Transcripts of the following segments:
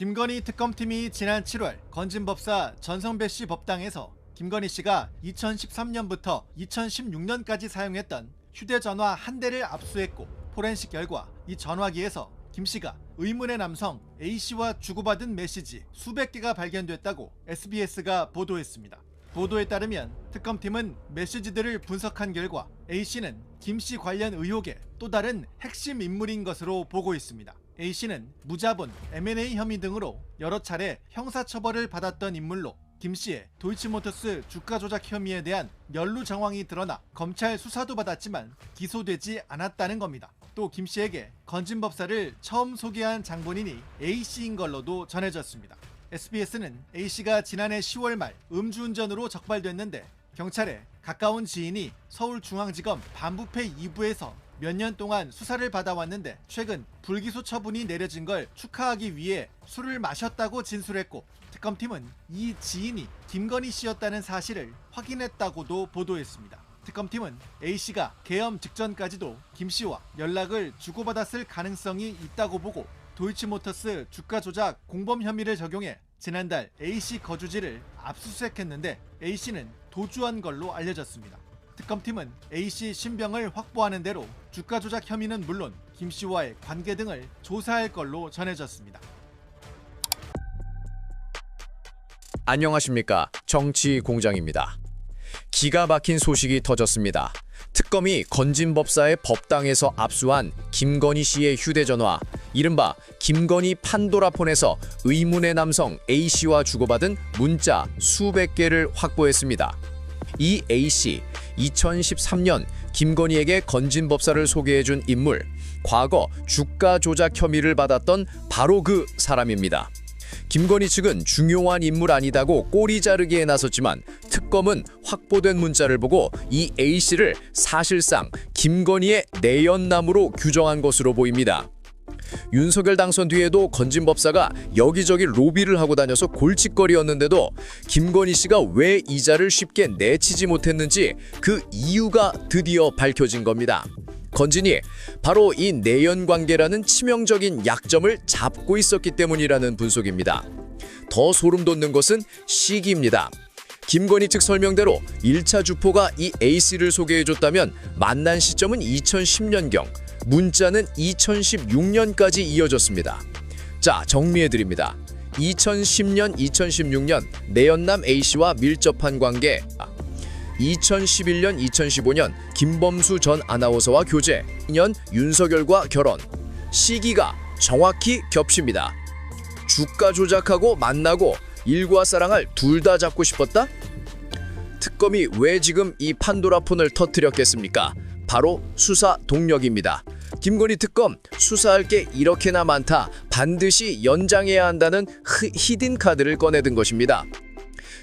김건희 특검팀이 지난 7월 건진법사 전성배 씨 법당에서 김건희 씨가 2013년부터 2016년까지 사용했던 휴대전화 한 대를 압수했고, 포렌식 결과 이 전화기에서 김 씨가 의문의 남성 A 씨와 주고받은 메시지 수백 개가 발견됐다고 SBS가 보도했습니다. 보도에 따르면 특검팀은 메시지들을 분석한 결과 A 씨는 김 씨 관련 의혹의 또 다른 핵심 인물인 것으로 보고 있습니다. A 씨는 무자본, M&A 혐의 등으로 여러 차례 형사처벌을 받았던 인물로 김 씨의 도이치모터스 주가 조작 혐의에 대한 연루 정황이 드러나 검찰 수사도 받았지만 기소되지 않았다는 겁니다. 또 김 씨에게 건진법사를 처음 소개한 장본인이 A 씨인 걸로도 전해졌습니다. SBS는 A 씨가 지난해 10월 말 음주운전으로 적발됐는데 경찰에 가까운 지인이 서울중앙지검 반부패 2부에서 몇 년 동안 수사를 받아왔는데 최근 불기소 처분이 내려진 걸 축하하기 위해 술을 마셨다고 진술했고, 특검팀은 이 지인이 김건희 씨였다는 사실을 확인했다고도 보도했습니다. 특검팀은 A씨가 계엄 직전까지도 김 씨와 연락을 주고받았을 가능성이 있다고 보고 도이치모터스 주가 조작 공범 혐의를 적용해 지난달 A씨 거주지를 압수수색했는데 A씨는 도주한 걸로 알려졌습니다. 특검팀은 A씨 신병을 확보하는 대로 주가 조작 혐의는 물론 김 씨와의 관계 등을 조사할 걸로 전해졌습니다. 안녕하십니까, 정치공장입니다. 기가 막힌 소식이 터졌습니다. 특검이 건진법사의 법당에서 압수한 김건희 씨의 휴대전화, 이른바 김건희 판도라폰에서 의문의 남성 A씨와 주고받은 문자 수백 개를 확보했습니다. 이 A씨, 2013년 김건희에게 건진법사를 소개해준 인물, 과거 주가 조작 혐의를 받았던 바로 그 사람입니다. 김건희 측은 중요한 인물 아니다고 꼬리 자르기에 나섰지만 특검은 확보된 문자를 보고 이 A씨를 사실상 김건희의 내연남으로 규정한 것으로 보입니다. 윤석열 당선 뒤에도 건진법사가 여기저기 로비를 하고 다녀서 골칫거리였는데도 김건희 씨가 왜 이자를 쉽게 내치지 못했는지 그 이유가 드디어 밝혀진 겁니다. 건진이 바로 이 내연관계라는 치명적인 약점을 잡고 있었기 때문이라는 분석입니다. 더 소름 돋는 것은 시기입니다. 김건희 측 설명대로 1차 주포가 이 A씨를 소개해줬다면 만난 시점은 2010년경, 문자는 2016년까지 이어졌습니다. 자, 정리해드립니다. 2010년, 2016년 내연남 A씨와 밀접한 관계, 2011년, 2015년 김범수 전 아나운서와 교제, 2년 윤석열과 결혼. 시기가 정확히 겹칩니다. 주가 조작하고 만나고 일과 사랑을 둘 다 잡고 싶었다? 특검이 왜 지금 이 판도라폰을 터뜨렸겠습니까? 바로 수사 동력입니다. 김건희 특검 수사할 게 이렇게나 많다, 반드시 연장해야 한다는 히든 카드를 꺼내든 것입니다.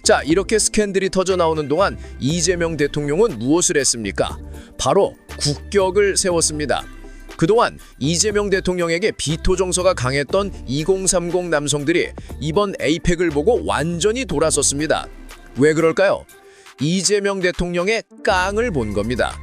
자, 이렇게 스캔들이 터져 나오는 동안 이재명 대통령은 무엇을 했습니까? 바로 국격을 세웠습니다. 그동안 이재명 대통령에게 비토 정서가 강했던 2030 남성들이 이번 에이펙을 보고 완전히 돌아섰습니다. 왜 그럴까요? 이재명 대통령의 깡을 본 겁니다.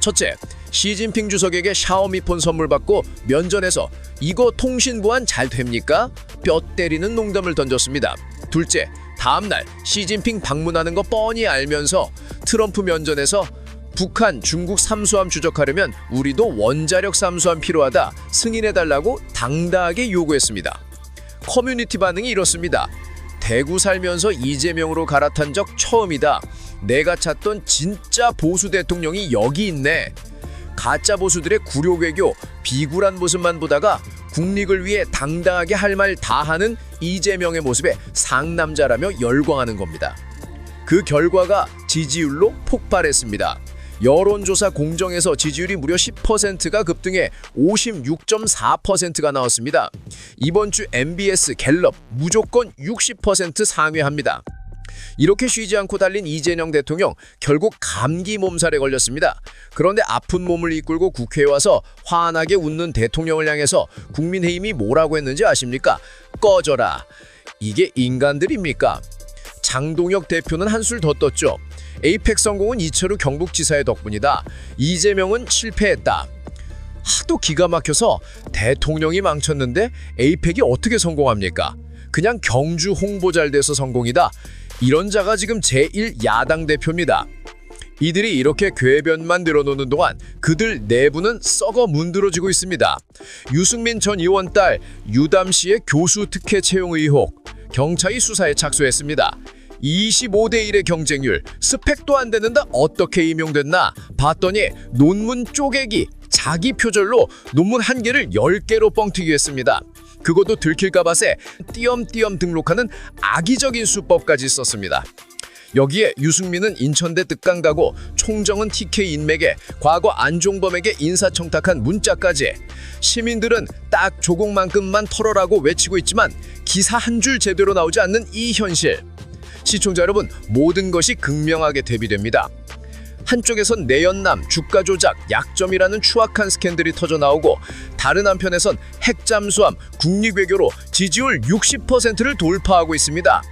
첫째, 시진핑 주석에게 샤오미폰 선물 받고 면전에서 이거 통신 보안 잘 됩니까? 뼈 때리는 농담을 던졌습니다. 둘째, 다음날 시진핑 방문하는 거 뻔히 알면서 트럼프 면전에서 북한, 중국 잠수함 추적하려면 우리도 원자력 잠수함 필요하다, 승인해달라고 당당하게 요구했습니다. 커뮤니티 반응이 이렇습니다. 대구 살면서 이재명으로 갈아탄 적 처음이다. 내가 찾던 진짜 보수 대통령이 여기 있네. 가짜 보수들의 굴욕외교, 비굴한 모습만 보다가 국익을 위해 당당하게 할 말 다 하는 이재명의 모습에 상남자라며 열광하는 겁니다. 그 결과가 지지율로 폭발했습니다. 여론조사 공정에서 지지율이 무려 10%가 급등해 56.4%가 나왔습니다. 이번 주 MBS 갤럽 무조건 60% 상회합니다. 이렇게 쉬지 않고 달린 이재명 대통령, 결국 감기 몸살에 걸렸습니다. 그런데 아픈 몸을 이끌고 국회에 와서 환하게 웃는 대통령을 향해서 국민의힘이 뭐라고 했는지 아십니까? 꺼져라. 이게 인간들입니까? 장동혁 대표는 한술 더 떴죠. 에이펙 성공은 이철우 경북지사의 덕분이다. 이재명은 실패했다. 하도 기가 막혀서 대통령이 망쳤는데 에이펙이 어떻게 성공합니까? 그냥 경주 홍보 잘 돼서 성공이다. 이런 자가 지금 제1야당 대표입니다. 이들이 이렇게 궤변만 늘어놓는 동안 그들 내부는 썩어 문드러지고 있습니다. 유승민 전 의원 딸 유담 씨의 교수 특혜 채용 의혹, 경찰이 수사에 착수했습니다. 25대 1의 경쟁률, 스펙도 안 되는데 어떻게 임용됐나 봤더니 논문 쪼개기, 자기 표절로 논문 한 개를 10개로 뻥튀기 했습니다. 그것도 들킬까 봐세 띄엄띄엄 등록하는 악의적인 수법까지 썼습니다. 여기에 유승민은 인천대 특강 가고 총정은 TK 인맥에 과거 안종범에게 인사청탁한 문자까지. 시민들은 딱 조공만큼만 털어라고 외치고 있지만 기사 한 줄 제대로 나오지 않는 이 현실. 시청자 여러분, 모든 것이 극명하게 대비됩니다. 한쪽에선 내연남, 주가 조작, 약점이라는 추악한 스캔들이 터져나오고 다른 한편에선 핵잠수함, 국립외교로 지지율 60%를 돌파하고 있습니다.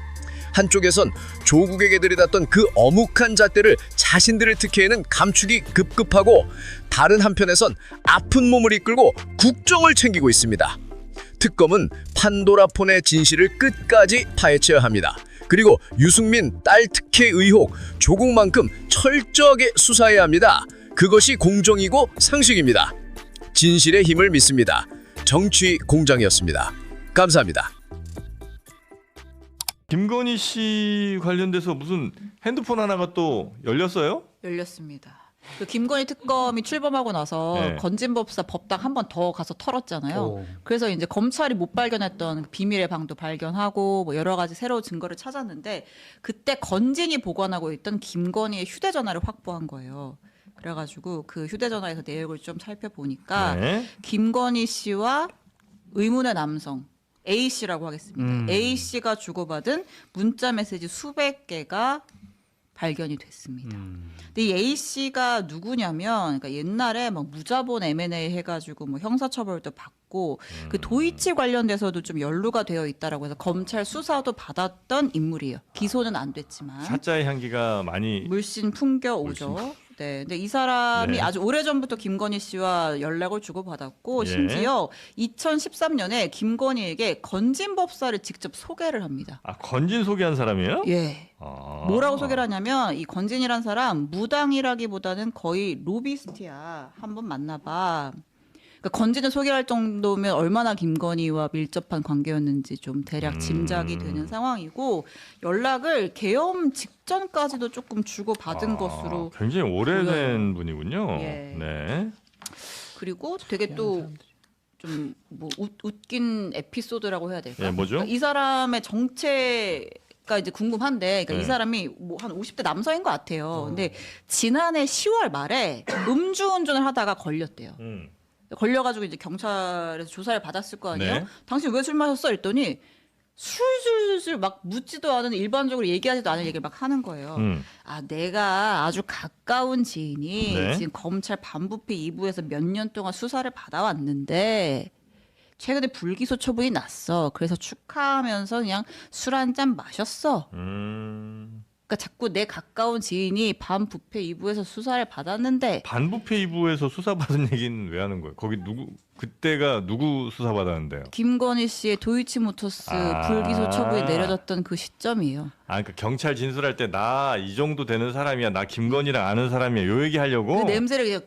한쪽에선 조국에게 들이닥던 그 어묵한 잣대를 자신들의 특혜에는 감추기 급급하고 다른 한편에선 아픈 몸을 이끌고 국정을 챙기고 있습니다. 특검은 판도라폰의 진실을 끝까지 파헤쳐야 합니다. 그리고 유승민 딸 특혜 의혹, 조국만큼 철저하게 수사해야 합니다. 그것이 공정이고 상식입니다. 진실의 힘을 믿습니다. 정치 공장이었습니다. 감사합니다. 김건희 씨 관련돼서 무슨 핸드폰 하나가 또 열렸어요? 열렸습니다. 그 김건희 특검이 출범하고 나서 네. 건진법사 법당 한 번 더 가서 털었잖아요. 오. 그래서 이제 검찰이 못 발견했던 그 비밀의 방도 발견하고 뭐 여러 가지 새로운 증거를 찾았는데 그때 건진이 보관하고 있던 김건희의 휴대전화를 확보한 거예요. 그래가지고 그 휴대전화에서 내역을 좀 살펴보니까 네. 김건희 씨와 의문의 남성 A 씨라고 하겠습니다. A 씨가 주고받은 문자 메시지 수백 개가 발견이 됐습니다. 근데 이 A 씨가 누구냐면, 그러니까 옛날에 막 무자본 M&A 해가지고 뭐 형사처벌도 받고 그 도이치 관련돼서도 좀 연루가 되어 있다라고 해서 검찰 수사도 받았던 인물이에요. 기소는 안 됐지만 사자의 향기가 많이 물씬 풍겨오죠. 네, 근데 이 사람이 네. 아주 오래전부터 김건희 씨와 연락을 주고받았고 예. 심지어 2013년에 김건희에게 건진법사를 직접 소개를 합니다. 건진 소개한 사람이에요? 예. 아. 뭐라고 소개를 하냐면 이 건진이란 사람 무당이라기보다는 거의 로비스트야. 한번 만나봐. 그러니까 건진을 소개할 정도면 얼마나 김건희와 밀접한 관계였는지 좀 대략 짐작이 되는 상황이고 연락을 계엄 직전까지도 조금 주고 받은 것으로 굉장히 오래된 보여요. 분이군요. 예. 네. 그리고 되게 또 좀 뭐 웃긴 에피소드라고 해야 될까? 예, 뭐죠? 그러니까 이 사람의 정체가 이제 궁금한데, 그러니까 네. 이 사람이 뭐 한 50대 남성인 것 같아요. 근데 지난해 10월 말에 음주운전을 하다가 걸렸대요. 걸려가지고 이제 경찰에서 조사를 받았을 거 아니에요? 네. 당신 왜 술 마셨어? 했더니 술술술 막 묻지도 않은 일반적으로 얘기하지도 않은 얘기를 막 하는 거예요. 아, 내가 아주 가까운 지인이 네. 지금 검찰 반부패 2부에서 몇 년 동안 수사를 받아왔는데 최근에 불기소 처분이 났어. 그래서 축하하면서 그냥 술 한 잔 마셨어. 그러니까 자꾸 내 가까운 지인이 반부패 2부에서 수사를 받았는데 반부패 2부에서 수사받은 얘기는 왜 하는 거예요? 거기 그때가 누구 수사받았는데요? 김건희 씨의 도이치모터스 불기소 처분이 내려졌던 그 시점이에요. 그러니까 경찰 진술할 때 나 이 정도 되는 사람이야, 나 김건희랑 아는 사람이야, 요 얘기 하려고. 그 냄새를 그냥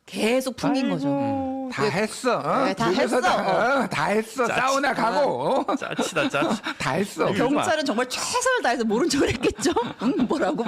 계속 풍긴 거죠. 다 했어. 어? 네, 다 집에서 했어. 다 했어. 사우나 가고 짜치다, 짜치. 다 했어. 이거 경찰은 정말 최선을 다해서 모른 척을 했겠죠. 뭐라고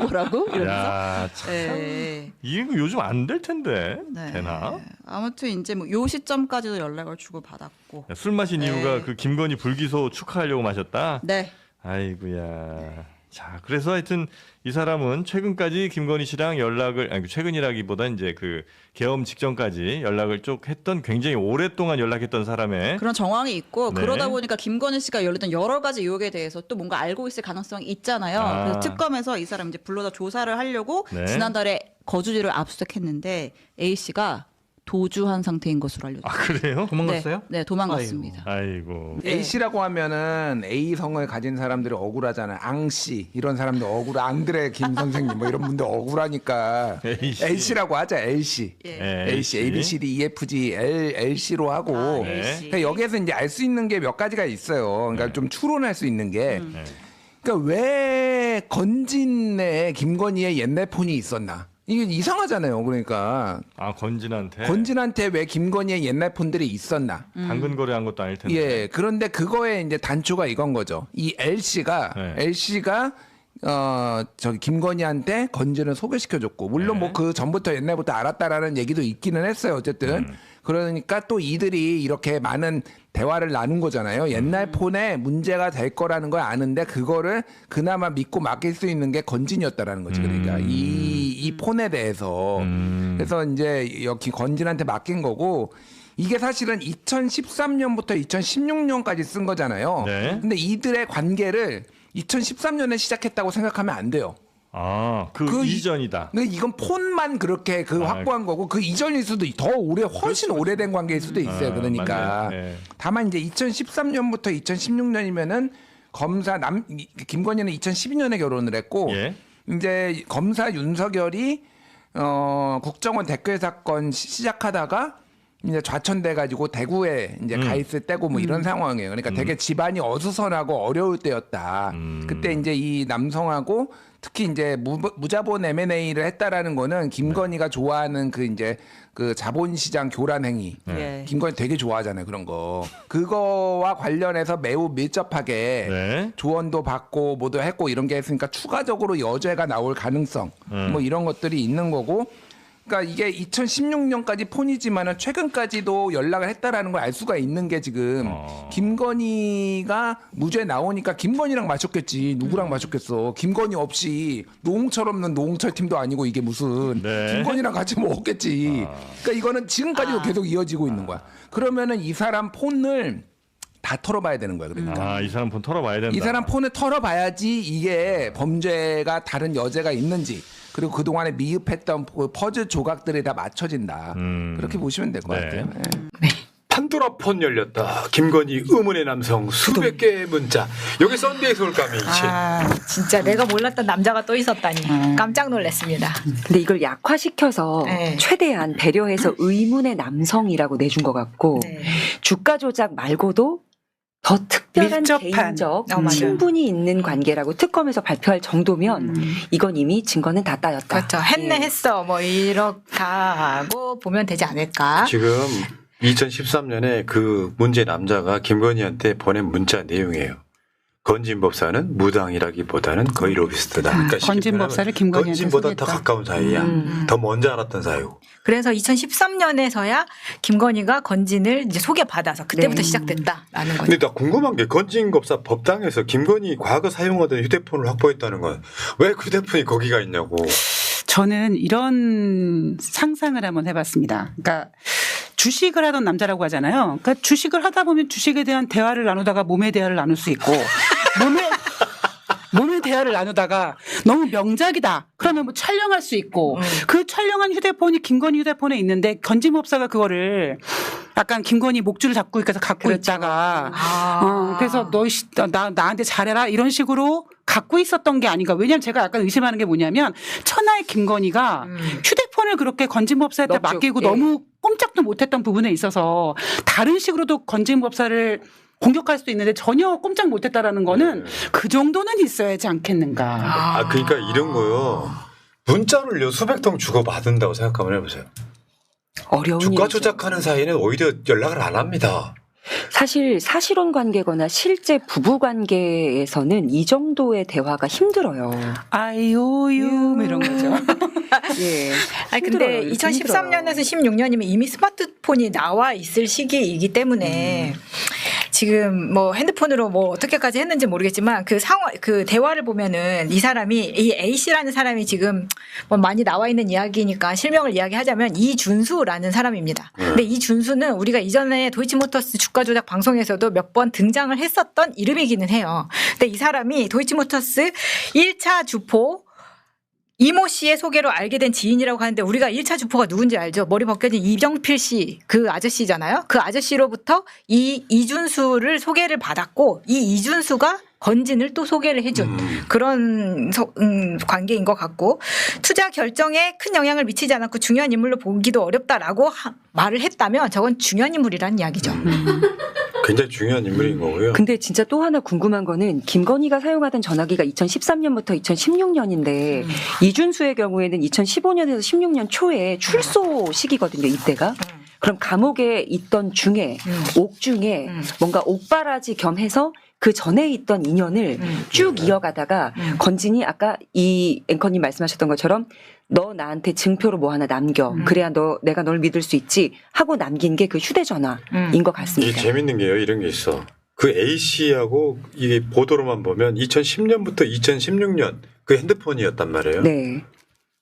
이러면서. 야, 참. 네. 이거 요즘 안 될 텐데. 네. 되나? 아무튼 이제 뭐 요 시점까지도 연락을 주고 받았고. 술 마신 네. 이유가 그 김건희 불기소 축하하려고 마셨다? 네. 아이고야. 자, 그래서 하여튼 이 사람은 최근까지 김건희 씨랑 연락을, 아니 최근이라기보다 이제 그 계엄 직전까지 연락을 쭉 했던, 굉장히 오랫동안 연락했던 사람의 그런 정황이 있고 네. 그러다 보니까 김건희 씨가 열렸던 여러 가지 의혹에 대해서 또 뭔가 알고 있을 가능성이 있잖아요. 아. 그래서 특검에서 이 사람 이제 불러다 조사를 하려고 네. 지난달에 거주지를 압수수색했는데 A 씨가 도주한 상태인 것으로 알려졌습니다. 아 그래요? 도망갔어요? 네, 도망갔습니다. 아이고. 네. A씨라고 하면은 A 성을 가진 사람들이 억울하잖아요. 앙씨 이런 사람들 억울, 앙드레 김 선생님 뭐 이런 분들 억울하니까 A씨. L씨라고 하자. L씨. 예. L씨, A, B, C, D, E, F, G, L씨로 하고 L씨. 그러니까 여기에서 이제 알 수 있는 게 몇 가지가 있어요. 그러니까 좀 추론할 수 있는 게 네. 그러니까 왜 건진에 김건희의 옛날 폰이 있었나? 이게 이상하잖아요. 그러니까 아 건진한테. 건진한테 왜 김건희의 옛날 폰들이 있었나? 당근 거래한 것도 아닐 텐데. 예, 그런데 그거에 이제 단초가 이건 거죠. 이 L씨가 저기 김건희한테 건진을 소개시켜줬고 물론 뭐 그 전부터 옛날부터 알았다라는 얘기도 있기는 했어요. 어쨌든 그러니까 또 이들이 이렇게 많은 대화를 나눈 거잖아요. 옛날 폰에 문제가 될 거라는 걸 아는데 그거를 그나마 믿고 맡길 수 있는 게 건진이었다라는 거지. 그러니까 이 폰에 대해서 그래서 이제 여기 건진한테 맡긴 거고. 이게 사실은 2013년부터 2016년까지 쓴 거잖아요. 네. 근데 이들의 관계를 2013년에 시작했다고 생각하면 안 돼요. 아, 그 이전이다. 근데 이건 폰만 그렇게 확보한 거고 그 이전일 수도 더 훨씬 오래된 관계일 수도 있어요. 그러니까 맞네요. 네. 다만 이제 2013년부터 2016년이면은 김건희는 2012년에 결혼을 했고 예. 이제 검사 윤석열이 국정원 댓글 사건 시작하다가 이제 좌천돼 가지고 대구에 이제 가 있을 때고 뭐 이런 상황이에요. 그러니까 되게 집안이 어수선하고 어려울 때였다. 그때 이제 이 남성하고 특히 이제 무자본 M&A를 했다라는 거는 김건희가 좋아하는 그 이제 그 자본시장 교란 행위. 예. 김건희 되게 좋아하잖아요. 그런 거. 그거와 관련해서 매우 밀접하게 네. 조언도 받고 뭐도 했고 이런 게 했으니까 추가적으로 여죄가 나올 가능성 뭐 이런 것들이 있는 거고 그러니까 이게 2016년까지 폰이지만은 최근까지도 연락을 했다라는 걸 알 수가 있는 게 지금 김건희가 무죄 나오니까 김건희랑 마셨겠지 누구랑 마셨겠어 김건희 없이 노홍철 없는 노홍철 팀도 아니고 이게 무슨 네. 김건희랑 같이 먹었겠지. 그러니까 이거는 지금까지도 계속 이어지고 있는 거야. 그러면은 이 사람 폰을 다 털어봐야 되는 거야. 그러니까. 아, 이 사람 폰 털어봐야 된다. 이 사람 폰을 털어봐야지 이게 범죄가 다른 여죄가 있는지 그리고 그동안에 미흡했던 퍼즐 조각들이 다 맞춰진다. 그렇게 보시면 될 것 네. 같아요. 예. 판도라 폰 열렸다. 김건희 의문의 남성 수백 개의 문자. 여기 썬데이 서울감이 아, 진짜 내가 몰랐던 남자가 또 있었다니 깜짝 놀랐습니다. 근데 이걸 약화시켜서 네. 최대한 배려해서 의문의 남성이라고 내준 것 같고 네. 주가 조작 말고도 더 특별한 밀접한. 개인적 맞아요. 친분이 있는 관계라고 특검에서 발표할 정도면 이건 이미 증거는 다 따였다. 그렇죠. 했네 예. 했어. 뭐 이렇게 하고 보면 되지 않을까. 지금 2013년에 그 문제 남자가 김건희한테 보낸 문자 내용이에요. 건진 법사는 무당이라기보다는 거의 로비스트다. 그러니까 건진 법사를 김건희한테 건진보다 더 소개했다. 가까운 사이야. 더 먼저 알았던 사이고. 그래서 2013년에서야 김건희가 건진을 이제 소개받아서 그때부터 네. 시작됐다라는 거죠. 근데 나 궁금한 게 건진 법사 법당에서 김건희 과거 사용하던 휴대폰을 확보했다는 건 왜 그 휴대폰이 거기가 있냐고. 저는 이런 상상을 한번 해봤습니다. 그러니까 주식을 하던 남자라고 하잖아요. 그러니까 주식을 하다 보면 주식에 대한 대화를 나누다가 몸의 대화를 나눌 수 있고 몸의 대화를 나누다가 너무 명작이다. 그러면 뭐 촬영할 수 있고 그 촬영한 휴대폰이 김건희 휴대폰에 있는데 건진법사가 그거를 약간 김건희 목줄을 잡고 있어서 갖고 있다가 그래서 나한테 잘해라 이런 식으로 갖고 있었던 게 아닌가. 왜냐하면 제가 약간 의심하는 게 뭐냐면 천하의 김건희가 휴대폰을 그렇게 건진법사한테 맡기고 너무 꼼짝도 못했던 부분에 있어서 다른 식으로도 건진법사를 공격할 수도 있는데 전혀 꼼짝 못했다라는 거는 그 정도는 있어야지 않겠는가. 그러니까 이런 거요. 문자를요 수백 통 주고 받은다고 생각 한번 해보세요. 어려운 주가 일이죠. 조작하는 사이는 오히려 연락을 안 합니다. 사실 사실혼 관계거나 실제 부부 관계에서는 이 정도의 대화가 힘들어요. 아이오유 이런 거죠. 예. 아니 근데 힘들어요. 2013년에서 16년이면 이미 스마트폰이 나와 있을 시기이기 때문에 지금 뭐 핸드폰으로 뭐 어떻게까지 했는지 모르겠지만 그 상황 그 대화를 보면은 이 사람이 이 A 씨라는 사람이 지금 뭐 많이 나와 있는 이야기니까 실명을 이야기하자면 이준수라는 사람입니다. 근데 이준수는 우리가 이전에 도이치모터스 주가 조작 방송에서도 몇 번 등장을 했었던 이름이기는 해요. 근데 이 사람이 도이치모터스 1차 주포 이모 씨의 소개로 알게 된 지인이라고 하는데 우리가 1차 주포가 누군지 알죠? 머리 벗겨진 이정필 씨, 그 아저씨잖아요. 그 아저씨로부터 이 이준수를 소개를 받았고 이 이준수가 건진을 또 소개를 해준 그런 관계인 것 같고 투자 결정에 큰 영향을 미치지 않았고 중요한 인물로 보기도 어렵다라고 말을 했다면 저건 중요한 인물이라는 이야기죠. 굉장히 중요한 인물인 거고요. 근데 진짜 또 하나 궁금한 거는 김건희가 사용하던 전화기가 2013년부터 2016년인데 이준수의 경우에는 2015년에서 16년 초에 출소 시기거든요. 이때가. 그럼 감옥에 있던 중에 옥 중에 뭔가 옥바라지 겸해서 그 전에 있던 인연을 쭉 이어가다가 건진이 아까 이 앵커님 말씀하셨던 것처럼 너 나한테 증표로 뭐 하나 남겨. 그래야 내가 널 믿을 수 있지 하고 남긴 게 그 휴대전화인 것 같습니다. 이게 재밌는 게요. 이런 게 있어. 그 A씨하고 이게 보도로만 보면 2010년부터 2016년 그 핸드폰이었단 말이에요. 네.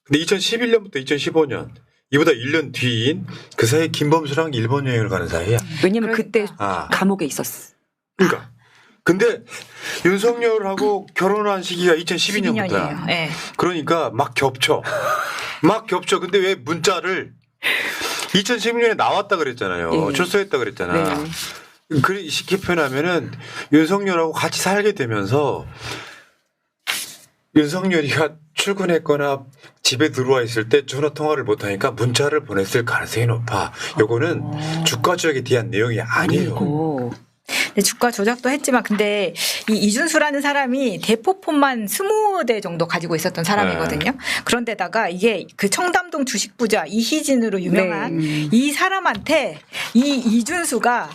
근데 2011년부터 2015년 이보다 1년 뒤인 그 사이에 김범수랑 일본 여행을 가는 사이야. 왜냐면 그때 아. 감옥에 있었어. 그러니까. 근데 윤석열하고 결혼한 시기가 2012년부터야. 12년이에요. 네. 그러니까 막 겹쳐. 막 겹쳐. 근데 왜 문자를 2016년에 나왔다 그랬잖아요. 예. 출소했다 그랬잖아. 네. 그리 쉽게 표현하면은 윤석열하고 같이 살게 되면서 윤석열이가 출근했거나 집에 들어와 있을 때 전화 통화를 못하니까 문자를 보냈을 가능성이 높아. 요거는 주가 조작에 대한 내용이 아니에요. 근데 주가 조작도 했지만 근데 이 이준수라는 사람이 대포폰만 20대 정도 가지고 있었던 사람이거든요. 그런데다가 이게 그 청담동 주식부자 이희진으로 유명한 이 사람한테 이 이준수가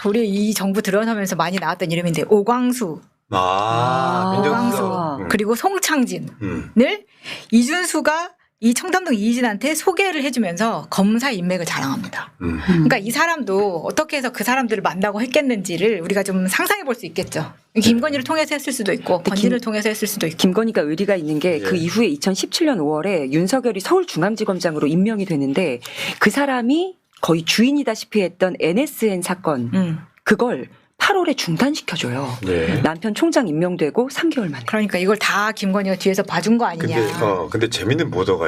우리 이 정부 들어서면서 많이 나왔던 이름인데 오광수, 민정수석. 그리고 송창진을 이준수가 이 청담동 이희진한테 소개를 해주면서 검사 인맥을 자랑합니다. 그러니까 이 사람도 어떻게 해서 그 사람들을 만나고 했겠는지를 우리가 좀 상상해 볼 수 있겠죠. 김건희를 통해서 했을 수도 있고 건진을 통해서 했을 수도 있고. 김건희가 의리가 있는 게 그 이후에 2017년 5월에 윤석열이 서울중앙지검장으로 임명이 되는데 그 사람이 거의 주인이다시피 했던 NSN 사건 그걸 8월에 중단시켜줘요. 네. 남편 총장 임명되고 3개월 만에. 그러니까 이걸 다 김건희가 뒤에서 봐준 거 아니냐. 근데 재밌는 보도가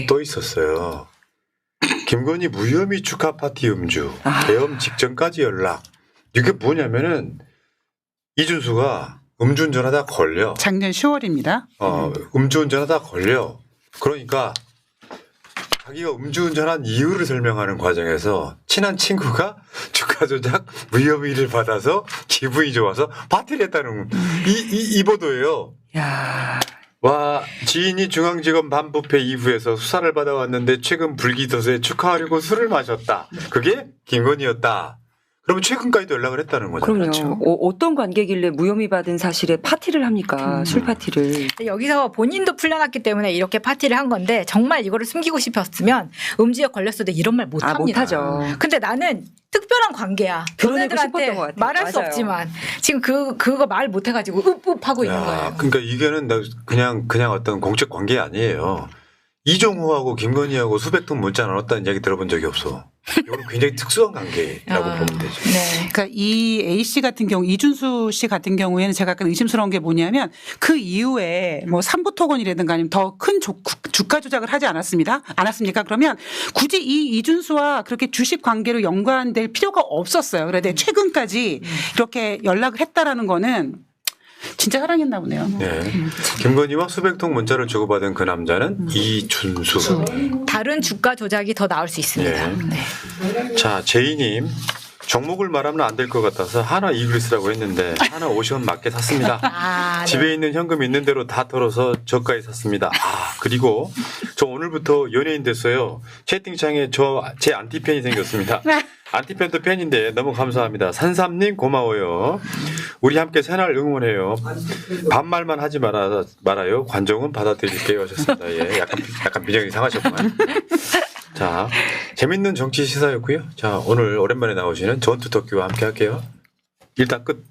또 있었어요. 김건희 무혐의 축하 파티 음주, 계엄 직전까지 연락. 이게 뭐냐면은 이준수가 음주운전하다 걸려. 작년 10월입니다. 음주운전하다 걸려. 그러니까 자기가 음주운전한 이유를 설명하는 과정에서 친한 친구가 주가 조작 무혐의를 받아서 기분이 좋아서 파티를 했다는 이 보도예요. 야. 와, 지인이 중앙지검 반부패 이후에서 수사를 받아왔는데 최근 불기소에 축하하려고 술을 마셨다. 그게 김건희였다. 그러면 최근까지도 연락을 했다는 거죠. 그럼요. 그렇죠? 어떤 관계길래 무혐의 받은 사실에 파티를 합니까? 술 파티를. 여기서 본인도 풀려났기 때문에 이렇게 파티를 한 건데 정말 이거를 숨기고 싶었으면 음주에 걸렸어도 이런 말 못합니다. 못하죠. 근데 나는 특별한 관계야. 드러내고 싶었던 것 너네들한테 같아요. 말할 수 맞아요. 없지만 지금 그거 말 못해가지고 읍읍하고 있는 거예요. 그러니까 이게는 그냥 어떤 공적 관계 아니에요. 이종호하고 김건희하고 수백 통 문자 나눴다는 이야기 들어본 적이 없어. 이건 굉장히 특수한 관계라고 보면 되죠. 네. 그러니까 이 A 씨 같은 경우, 이준수 씨 같은 경우에는 제가 약간 의심스러운 게 뭐냐면 그 이후에 뭐 삼부토건이라든가 아니면 더 큰 주가 조작을 하지 않았습니까? 그러면 굳이 이 이준수와 그렇게 주식 관계로 연관될 필요가 없었어요. 그런데 최근까지 이렇게 연락을 했다라는 거는 진짜 사랑했나 보네요. 네. 김건희와 수백 통 문자를 주고받은 그 남자는 이준수. 다른 주가 조작이 더 나올 수 있습니다. 네. 자, 제이님. 종목을 말하면 안 될 것 같아서 하나 이글스라고 했는데 하나 오션 맞게 샀습니다. 네. 집에 있는 현금 있는 대로 다 털어서 저가에 샀습니다. 그리고 저 오늘부터 연예인 됐어요. 채팅창에 제 안티팬이 생겼습니다. 안티팬도 팬인데 너무 감사합니다. 산삼님 고마워요. 우리 함께 새날 응원해요. 반말만 하지 말아요. 관종은 받아들일게요 하셨습니다. 예, 약간 비정이 상하셨구만. 자, 재밌는 정치 시사였고요. 자, 오늘 오랜만에 나오시는 전투 덕기와 함께 할게요. 일단 끝.